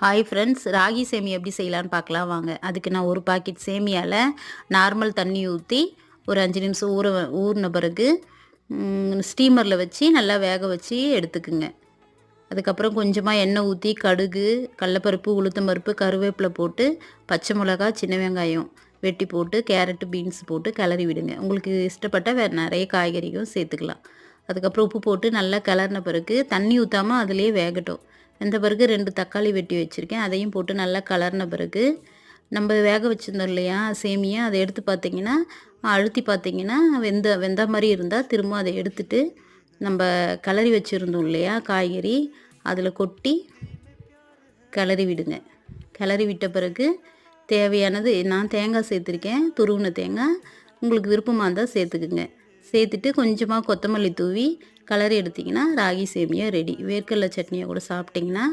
Hi friends, ragi சேமியா எப்படி செய்யலான்னு பார்க்கலாம் வாங்க. அதுக்கு நான் ஒரு பாக்கெட் சேமியாவில் நார்மல் தண்ணி ஊற்றி ஒரு 5 நிமிஷம் ஊறின பிறகு ஸ்டீமரில் வச்சு நல்லா வேக வச்சு எடுத்துக்குங்க. அதுக்கப்புறம் கொஞ்சமாக எண்ணெய் ஊற்றி கடுகு, கடலப்பருப்பு, உளுத்தம்பருப்பு, கருவேப்பிலை போட்டு பச்சை மிளகா, சின்ன வெங்காயம் வெட்டி போட்டு கேரட்டு, பீன்ஸ் போட்டு கிளறி விடுங்க. உங்களுக்கு இஷ்டப்பட்ட வேறு நிறைய காய்கறியும் சேர்த்துக்கலாம். அதுக்கப்புறம் உப்பு போட்டு நல்லா கிளறின பிறகு தண்ணி ஊற்றாமல் அதிலே வேகட்டும். வெந்த பிறகு 2 தக்காளி வெட்டி வச்சுருக்கேன், அதையும் போட்டு நல்லா கிளறின பிறகு நம்ம வேக வச்சுருந்தோம் இல்லையா சேமியா, அதை எடுத்து பார்த்திங்கன்னா அழுத்தி பார்த்திங்கன்னா வெந்த மாதிரி இருந்தால் திரும்ப அதை எடுத்துட்டு நம்ம கிளறி வச்சுருந்தோம் இல்லையா காய்கறி, அதில் கொட்டி கிளறி விடுங்க. கிளறி விட்ட பிறகு தேவையானது நான் தேங்காய் சேர்த்துருக்கேன், துருவின தேங்காய். உங்களுக்கு விருப்பமாக இருந்தால் சேர்த்துக்குங்க. சேர்த்துட்டு கொஞ்சமாக கொத்தமல்லி தூவி கிளறி எடுத்திங்கன்னா ராகி சேமியா ரெடி. வேர்க்கடலை சட்னியை கூட சாப்பிட்டிங்கன்னா